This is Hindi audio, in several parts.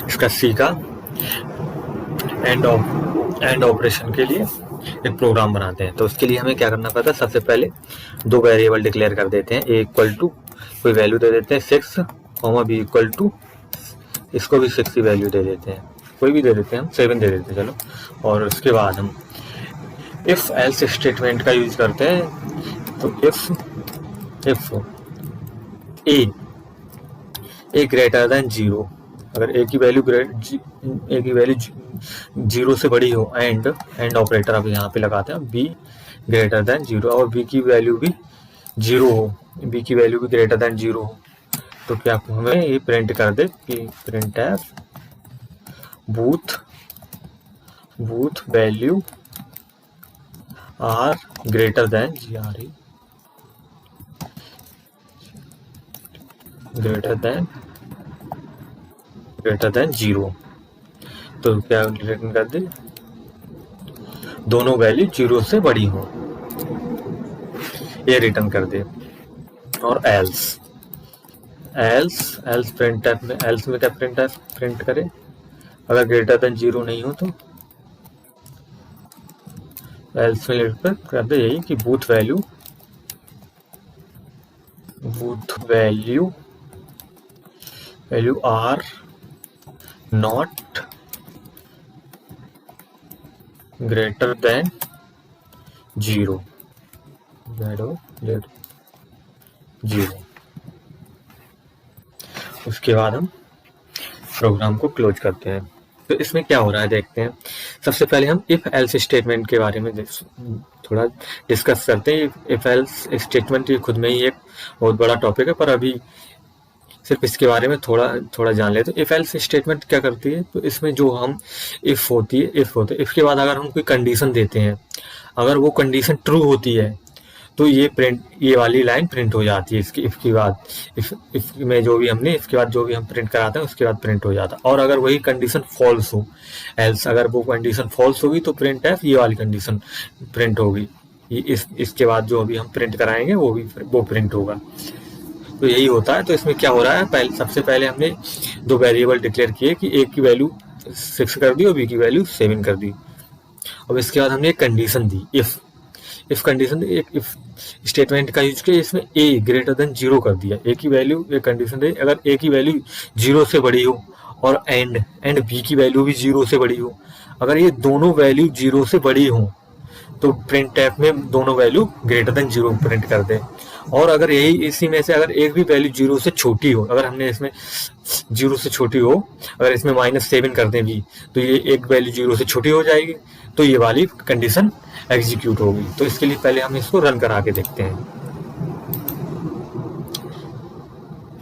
इसका सी का एंड ऑपरेशन के लिए एक प्रोग्राम बनाते हैं। तो उसके लिए हमें क्या करना पड़ता है, सबसे पहले दो वेरिएबल डिक्लेयर कर देते हैं। ए इक्वल टू कोई वैल्यू दे देते हैं 6, बी इक्वल टू इसको भी 6 की वैल्यू दे देते हैं, कोई भी दे देते हैं, हम 7 दे देते हैं चलो। और उसके बाद हम इफ एल्स स्टेटमेंट का यूज करते हैं। तो इफ ए ग्रेटर देन 0, अगर ए की वैल्यू 0 से बड़ी हो, एंड ऑपरेटर अब यहाँ पे लगाते हैं, बी ग्रेटर देन 0 और बी की वैल्यू भी 0 हो, बी की वैल्यू भी ग्रेटर देन 0 हो, तो क्या हमें ये प्रिंट कर दे कि printf both value are greater than greater than 0। तो क्या रिटर्न कर दे, दोनों वैल्यू 0 से बड़ी हो, ये रिटर्न कर दे। और एल्स प्रिंट में, एल्स में क्या प्रिंट करे, अगर ग्रेटर देन 0 नहीं हो तो एल्स में लिखकर कर दे यही कि both value are not greater than 0। उसके बाद हम प्रोग्राम को क्लोज करते हैं। तो इसमें क्या हो रहा है देखते हैं। सबसे पहले हम इफ एल्स स्टेटमेंट के बारे में थोड़ा डिस्कस करते हैं। इफ एल्स स्टेटमेंट ये खुद में ही एक बहुत बड़ा टॉपिक है, पर अभी सिर्फ इसके बारे में थोड़ा जान लेते हैं। इफ एल्स स्टेटमेंट क्या करती है, तो इसमें जो हम इफ होती है, इफ के बाद अगर हम कोई कंडीशन देते हैं, अगर वो कंडीशन ट्रू होती है तो ये वाली लाइन प्रिंट हो जाती है इसकी इफ के बाद। इफ में जो भी हमने इसके बाद जो भी हम प्रिंट कराते हैं उसके बाद प्रिंट हो जाता है। और अगर वही कंडीशन फॉल्स हो, एल्स अगर वो कंडीशन फॉल्स होगी तो प्रिंट एफ ये वाली कंडीशन प्रिंट होगी, इसके बाद जो अभी हम प्रिंट कराएंगे वो प्रिंट होगा। तो यही होता है। तो इसमें क्या हो रहा है, सबसे पहले हमने दो वेरिएबल डिक्लेयर किए कि ए की वैल्यू 6 कर दी और बी की वैल्यू 7 कर दी। अब इसके बाद हमने एक condition the, if condition, if statement का यूज किया, इसमें ए ग्रेटर देन 0 कर दिया। ए की वैल्यू एक कंडीशन दी, अगर ए की वैल्यू 0 से बड़ी हो और एंड बी की वैल्यू भी 0 से बड़ी हो, अगर ये दोनों वैल्यू 0 से बड़ी हो तो प्रिंट टैब में दोनों वैल्यू ग्रेटर देन 0 प्रिंट कर दे। और अगर यही इसी में से अगर एक भी वैल्यू 0 से छोटी हो, अगर हमने इसमें 0 से छोटी हो, अगर इसमें -7 कर दें भी, तो ये एक वैल्यू 0 से छोटी हो जाएगी, तो ये वाली कंडीशन एग्जीक्यूट होगी। तो इसके लिए पहले हम इसको रन करा के देखते हैं।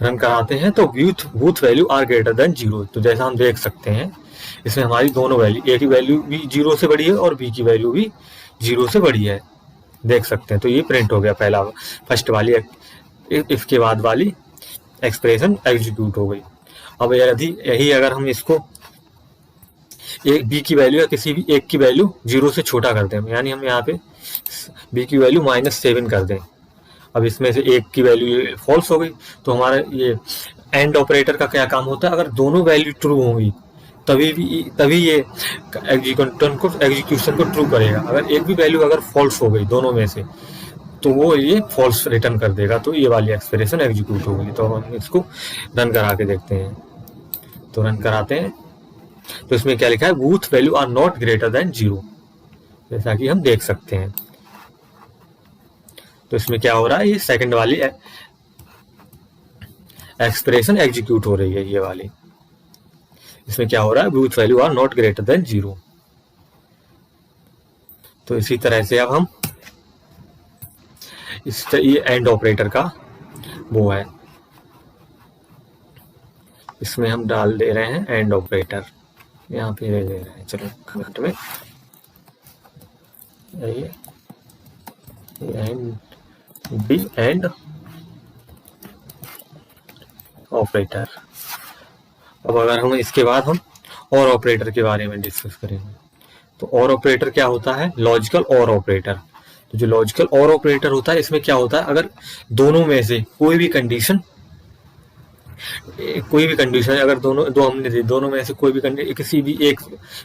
रन कराते हैं तो both value are greater than 0। तो जैसा हम देख सकते हैं इसमें हमारी दोनों वैल्यू, ए की वैल्यू भी 0 से बड़ी है और बी की वैल्यू भी 0 से बड़ी है, देख सकते हैं। तो ये प्रिंट हो गया, पहला फर्स्ट वाली इफ के बाद वाली एक्सप्रेशन एग्जीक्यूट हो गई। अब यही अगर हम इसको एक बी की वैल्यू या किसी भी एक की वैल्यू 0 से छोटा कर दें, यानी हम यहाँ पे बी की वैल्यू -7 कर दें, अब इसमें से एक की वैल्यू फॉल्स हो गई, तो हमारा ये एंड ऑपरेटर का क्या काम होता है, अगर दोनों वैल्यू ट्रू होंगी तभी ये एग्जीक्यूशन को ट्रू करेगा। अगर एक भी वैल्यू अगर फॉल्स हो गई दोनों में से, तो वो ये फॉल्स रिटर्न कर देगा, तो ये वाली एक्सप्रेशन एग्जीक्यूट हो गई। तो हम इसको रन करा के देखते हैं। तो रन कराते हैं तो इसमें क्या लिखा है, both value are not greater than 0, जैसा कि हम देख सकते हैं। तो इसमें क्या हो रहा है, ये सेकंड वाली एक्सप्रेशन एग्जीक्यूट हो रही है, ये वाली। इसमें क्या हो रहा है, both value are not greater than 0। तो इसी तरह से अब हम ये एंड ऑपरेटर का वो है, इसमें हम डाल दे रहे हैं एंड ऑपरेटर, यहाँ पे दे रहे हैं। चलो कमेंट में एंड ऑपरेटर। अब अगर हम इसके बाद हम और ऑपरेटर के बारे में डिस्कस करेंगे, तो और ऑपरेटर क्या होता है, लॉजिकल और ऑपरेटर। तो जो लॉजिकल और ऑपरेटर होता है, इसमें क्या होता है, अगर दोनों में से कोई भी कंडीशन कोई भी कंडीशन अगर दो हमने दी, दोनों में से कोई भी किसी भी एक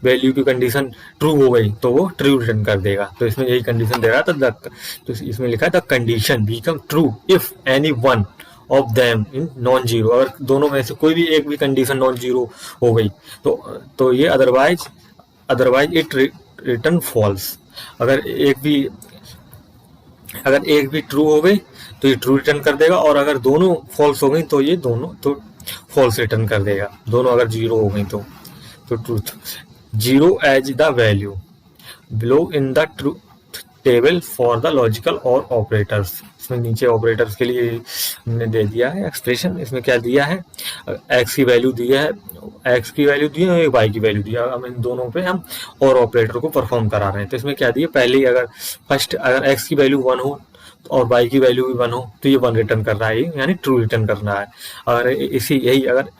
वैल्यू की कंडीशन ट्रू हो गई तो वो ट्रू रिटर्न कर देगा। तो इसमें यही कंडीशन दे रहा था, तो इसमें लिखा है the condition become true if any one of them in non zero. अगर दोनों में से कोई भी एक भी कंडीशन नॉन जीरो हो गई तो ये अदरवाइज इट रिटर्न फॉल्स। अगर एक भी ट्रू हो गई तो ये ट्रू रिटर्न कर देगा, और अगर दोनों फॉल्स हो गई तो ये दोनों तो फॉल्स रिटर्न कर देगा। दोनों अगर जीरो हो गई तो truth zero as the value below in the truth table for the logical और ऑपरेटर्स। इसमें नीचे ऑपरेटर्स के लिए हमने दे दिया है एक्सप्रेशन। इसमें क्या दिया है, एक्स की वैल्यू दी है, एक्स की वैल्यू दी है, वाई की वैल्यू दी है। हम इन दोनों पे हम और ऑपरेटर को परफॉर्म करा रहे हैं। तो इसमें क्या दिया, पहले ही अगर एक्स की वैल्यू 1 हो और वाई की वैल्यू भी 1 हो तो ये 1 रिटर्न कर रहा है, यानी ट्रू रिटर्न करना है। अगर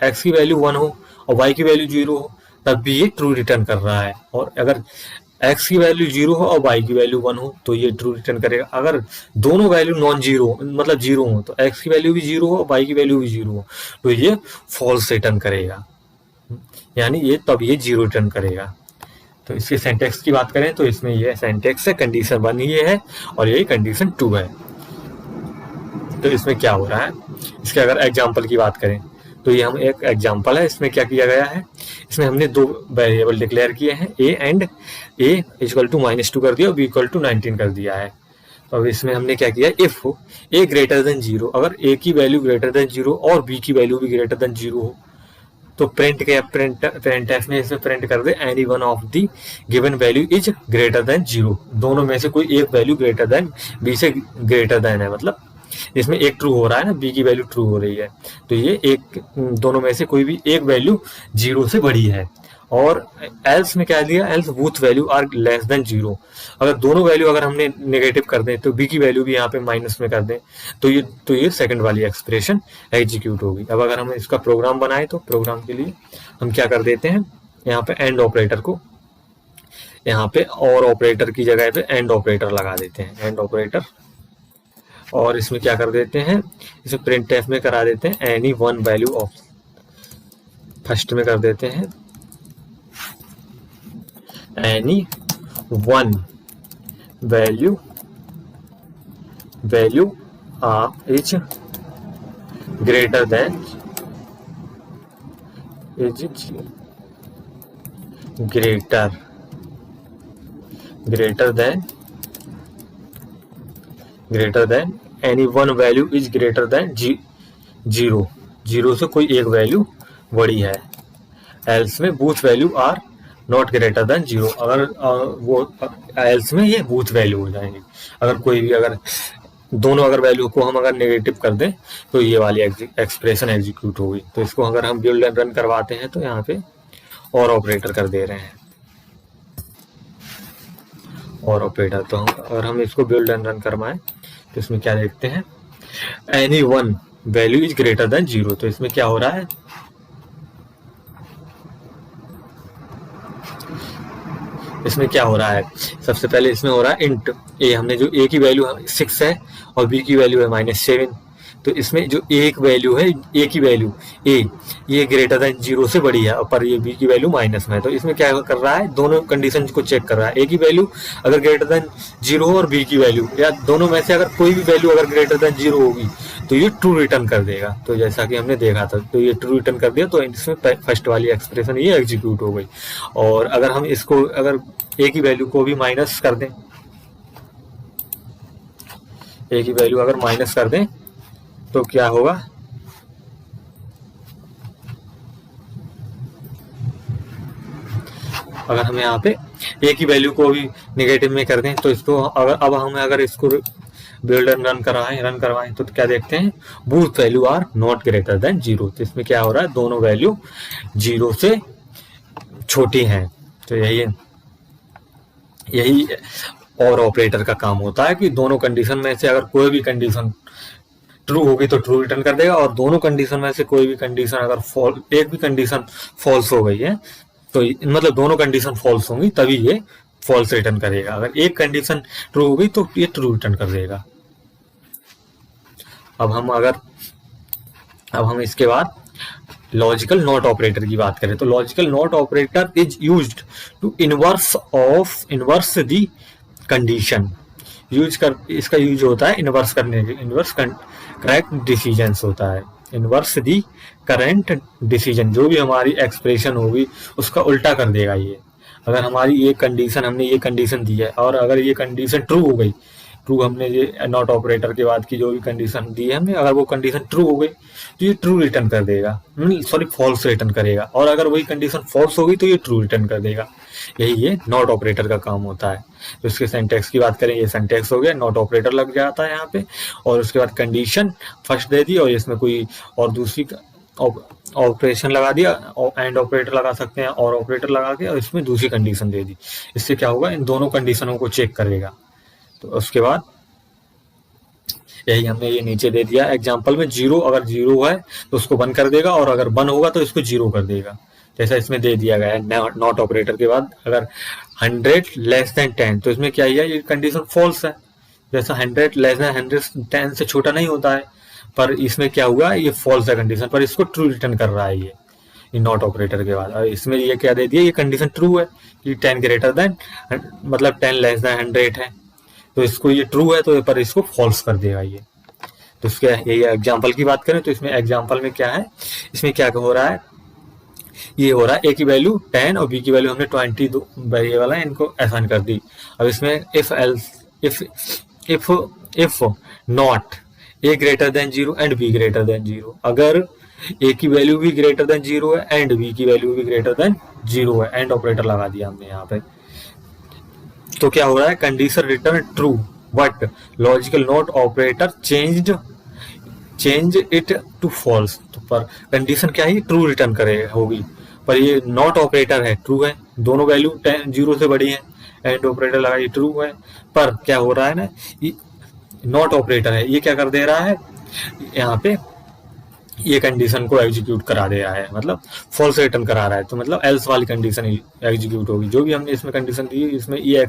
एक्स की वैल्यू 1 हो और वाई की वैल्यू 0 हो तब भी ये ट्रू रिटर्न कर रहा है। और अगर एक्स की वैल्यू 0 हो और वाई की वैल्यू 1 हो तो ये ट्रू रिटर्न करेगा। अगर दोनों वैल्यू नॉन जीरो मतलब 0 हो, तो एक्स की वैल्यू भी 0 हो, वाई की वैल्यू भी 0 हो तो ये फॉल्स रिटर्न करेगा, यानी ये तब ये 0 रिटर्न करेगा। तो इसके सिंटैक्स की बात करें तो इसमें ये सिंटैक्स है, कंडीशन 1 ये है और ये कंडीशन 2 है। तो इसमें क्या हो रहा है, इसके अगर एग्जाम्पल की बात करें तो ये हम एक एग्जाम्पल है। इसमें क्या किया गया है, इसमें हमने 2 वेरिएबल डिक्लेयर किए हैं, a and a equal to -2 कर दिया और बी इक्वल टू 19 कर दिया है। तो अब इसमें हमने क्या किया, इफ ए ग्रेटर देन 0, अगर ए की वैल्यू ग्रेटर देन 0 और बी की वैल्यू भी ग्रेटर देन 0 हो तो प्रिंट एफ में इसमें प्रिंट कर दे any one of the given value is greater than 0। दोनों में से कोई एक वैल्यू ग्रेटर देन बी से ग्रेटर देन है, मतलब इसमें एक ट्रू हो रहा है ना, बी की वैल्यू ट्रू हो रही है तो ये एक दोनों में से कोई भी एक वैल्यू 0 से बड़ी है। और एल्स में क्या दिया, else both value are less than 0। अगर दोनों वैल्यू अगर हमने नेगेटिव कर दें तो बी की वैल्यू भी यहाँ पे माइनस में कर दें तो ये सेकंड वाली एक्सप्रेशन एग्जीक्यूट होगी। अब अगर हम इसका प्रोग्राम बनाए तो प्रोग्राम के लिए हम क्या कर देते हैं, यहाँ पे एंड ऑपरेटर को यहाँ पे और ऑपरेटर की जगह पे एंड ऑपरेटर लगा देते हैं, एंड ऑपरेटर। और इसमें क्या कर देते हैं, इसे प्रिंट एफ में करा देते हैं any one value of, first में कर देते हैं any one value is greater than greater than any one value is greater than 0 से कोई एक वैल्यू बड़ी है। एल्स में both value are not greater than 0, अगर वो एल्स में ये बोथ वैल्यू हो जाएंगे। अगर कोई भी अगर दोनों अगर वैल्यू को हम अगर नेगेटिव कर दें तो ये वाली एक्सप्रेशन एग्जीक्यूट होगी। तो इसको अगर हम बिल्ड एंड रन करवाते हैं तो यहाँ पे और ऑपरेटर कर दे रहे हैं, और ऑपरेटर। तो अगर हम इसको बिल्ड एंड रन करवाएं तो इसमें क्या देखते हैं, any one value is greater than 0। तो इसमें क्या हो रहा है, सबसे पहले इसमें हो रहा है इंट ए, हमने जो ए की वैल्यू 6 है और बी की वैल्यू है -7, तो इसमें जो एक वैल्यू है ए की वैल्यू ए ये ग्रेटर देन 0 से बड़ी है और पर ये बी की वैल्यू माइनस में है। तो इसमें क्या कर रहा है, दोनों कंडीशन को चेक कर रहा है। ए की वैल्यू अगर ग्रेटर देन 0 और बी की वैल्यू या दोनों में से अगर कोई भी वैल्यू अगर ग्रेटर देन 0 होगी तो ये ट्रू रिटर्न कर देगा। तो जैसा कि हमने देखा था, तो ये ट्रू रिटर्न कर दिया, तो इसमें फर्स्ट वाली एक्सप्रेशन ये एग्जीक्यूट हो गई। और अगर हम इसको अगर ए की वैल्यू को भी माइनस कर दें, ए की वैल्यू अगर माइनस कर दें तो क्या होगा, अगर हम यहाँ पे ए की वैल्यू को भी नेगेटिव में कर दें तो इसको अब हमें अगर इसको बिल्ड एंड रन करवाएं तो क्या देखते हैं, both value are not greater than 0। तो इसमें क्या हो रहा है, दोनों वैल्यू 0 से छोटी हैं। तो यही और ऑपरेटर का काम होता है कि दोनों कंडीशन में से अगर कोई भी कंडीशन ट्रू होगी तो ट्रू रिटर्न कर देगा, और दोनों कंडीशन में से कोई भी कंडीशन अगर एक भी कंडीशन फॉल्स हो गई है तो मतलब दोनों कंडीशन फॉल्स होंगी तभी ये फॉल्स रिटर्न करेगा। अगर एक कंडीशन ट्रू होगी तो ये ट्रू रिटर्न कर देगा। अब हम अगर अब हम इसके बाद लॉजिकल नॉट ऑपरेटर की बात करें तो logical not operator is used to inverse the condition. इसका यूज होता है इनवर्स करने के, इनवर्स करेक्ट डिसीजंस होता है, इनवर्स दी करेंट डिसीजन, जो भी हमारी एक्सप्रेशन होगी उसका उल्टा कर देगा ये। अगर हमारी ये कंडीशन, हमने ये कंडीशन दी है और अगर ये कंडीशन ट्रू हो गई, ट्रू हमने ये नॉट ऑपरेटर के बाद की जो भी कंडीशन दी है हमने, अगर वो कंडीशन ट्रू हो गई तो ये ट्रू रिटर्न कर देगा, सॉरी फॉल्स रिटर्न करेगा, और अगर वही कंडीशन फॉल्स हो गई तो ये ट्रू रिटर्न कर देगा। यही ये नॉट ऑपरेटर का काम होता है। तो इसके सिंटैक्स की बात करें, ये सिंटैक्स हो गया, नॉट ऑपरेटर लग जाता है यहाँ पे, और उसके बाद कंडीशन फर्स्ट दे दी और इसमें कोई और दूसरी ऑपरेशन लगा दिया, एंड ऑपरेटर लगा सकते हैं, और ऑपरेटर लगा के और इसमें दूसरी कंडीशन दे दी। इससे क्या होगा, इन दोनों कंडीशनों को चेक करेगा। तो उसके बाद यही हमने ये नीचे दे दिया एग्जाम्पल में, जीरो अगर जीरो है तो उसको 1 कर देगा, और अगर 1 होगा तो इसको 0 कर देगा। जैसा इसमें दे दिया गया है नॉट ऑपरेटर के बाद अगर 100 लेस देन 10 तो इसमें क्या है, ये कंडीशन फॉल्स है। जैसा 100 लेस देन 110 से छोटा नहीं होता है, पर इसमें क्या हुआ, ये फॉल्स है कंडीशन, पर इसको ट्रू रिटर्न कर रहा है ये नॉट ऑपरेटर के बाद। और इसमें ये क्या दे दिया, ये कंडीशन ट्रू है कि 10 ग्रेटर देन, मतलब 10 लेस देन 100 है, तो इसको ये ट्रू है तो पर इसको फॉल्स कर देगा ये। तो इसके यही एग्जाम्पल की बात करें तो इसमें एग्जाम्पल में क्या है, इसमें क्या हो रहा है, ये हो रहा है ए की वैल्यू 10 और बी की वैल्यू हमने 20 वेरिएबल है, इनको असाइन कर दी। अब इसमें if not a greater than 0 and be greater than 0, अगर ए की वैल्यू भी ग्रेटर देन 0 है एंड बी की वैल्यू भी ग्रेटर देन 0 है, एंड ऑपरेटर लगा दिया हमने यहाँ पे, तो क्या हो रहा है, condition return true but logical not operator change it to false. तो पर कंडीशन क्या है, ट्रू रिटर्न करे होगी, पर ये नॉट ऑपरेटर है, ट्रू है, दोनों वैल्यू 0 से बड़ी है, एंड ऑपरेटर लगा ये ट्रू है, पर क्या हो रहा है ना, नॉट ऑपरेटर है, ये क्या कर दे रहा है, यहाँ पे ये कंडीशन को एग्जीक्यूट करा दे रहा है, मतलब फॉल्स रिटर्न करा रहा है। तो मतलब एल्स वाली कंडीशन एग्जीक्यूट होगी, जो भी हमने इसमें कंडीशन दी इसमें ये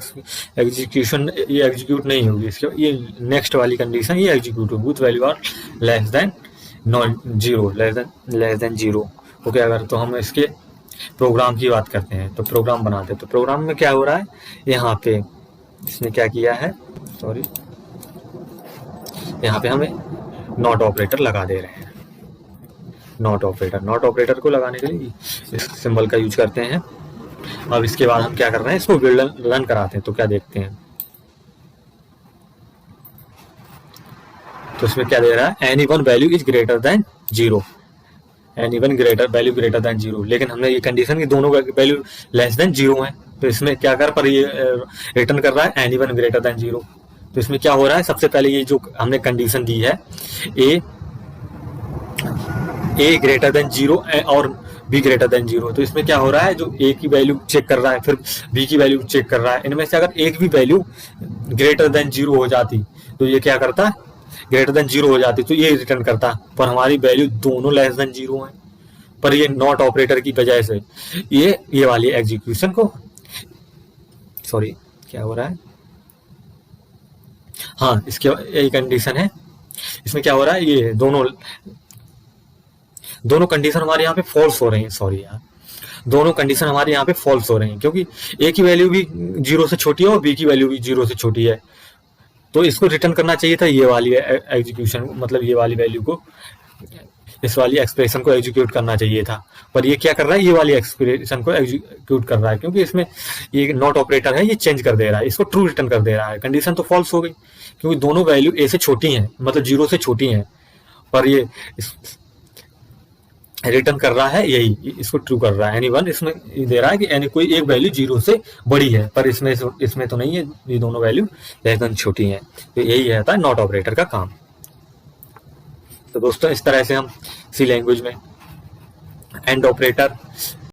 एग्जीक्यूशन ये एग्जीक्यूट नहीं होगी, इसके ये नेक्स्ट वाली कंडीशन ये एग्जीक्यूट होगी with value are less than not 0, less than 0। Okay, अगर तो हम इसके प्रोग्राम की बात करते हैं तो प्रोग्राम बनाते हैं, तो प्रोग्राम में क्या हो रहा है, यहाँ पे इसने क्या किया है, सॉरी यहाँ पे हमें नॉट ऑपरेटर लगा दे रहे हैं। नॉट ऑपरेटर को लगाने के लिए इस सिंबल का यूज करते हैं। अब इसके बाद हम क्या कर रहे हैं, इसको रन कराते हैं, तो क्या देखते हैं, तो इसमें क्या दे रहा है, any one value is greater than 0, any one value greater than 0, लेकिन हमने ये कंडीशन की दोनों वैल्यू लेस देन 0 है, तो इसमें क्या कर पर ये रिटर्न कर रहा है एनी वन ग्रेटर देन 0। तो इसमें क्या हो रहा है, सबसे पहले ये जो हमने कंडीशन दी है ए ग्रेटर देन 0 और बी ग्रेटर देन 0, तो इसमें क्या हो रहा है, जो ए की वैल्यू चेक कर रहा है फिर बी की वैल्यू चेक कर रहा है, इनमें से अगर एक भी वैल्यू ग्रेटर देन 0 हो जाती तो ये क्या करता, ग्रेटर देन 0 हो जाती तो ये रिटर्न करता, पर हमारी वैल्यू दोनों लेस देन 0 है, पर ये नॉट ऑपरेटर की वजह से ये वाली एग्जीक्यूशन को, सॉरी क्या हो रहा है, हाँ इसके यही कंडीशन है, इसमें क्या हो रहा है, ये दोनों कंडीशन हमारे यहाँ पे फॉल्स हो रही है, सॉरी यार, दोनों कंडीशन हमारे यहाँ पे फॉल्स हो रही हैं, क्योंकि ए की वैल्यू भी 0 से छोटी है और बी की वैल्यू भी 0 से छोटी है, तो इसको रिटर्न करना चाहिए था ये वाली एग्जीक्यूशन, मतलब ये वाली वैल्यू को, इस वाली एक्सप्रेशन को एग्जीक्यूट करना चाहिए था, पर ये क्या कर रहा है, ये वाली एक्सप्रेशन को एग्जीक्यूट कर रहा है, क्योंकि इसमें ये नॉट ऑपरेटर है, ये चेंज कर दे रहा है, इसको ट्रू रिटर्न कर दे रहा है, कंडीशन तो फॉल्स हो गई क्योंकि दोनों वैल्यू ए से छोटी हैं, मतलब 0 से छोटी हैं, पर ये रिटर्न कर रहा है यही, इसको ट्रू कर रहा है, एनी वन इसमें दे रहा है कि एनी कोई एक वैल्यू 0 से बड़ी है, पर इसमें तो नहीं है, ये दोनों वैल्यू लेस देन छोटी हैं, तो यही रहता है नॉट ऑपरेटर का काम। तो दोस्तों इस तरह से हम सी लैंग्वेज में एंड ऑपरेटर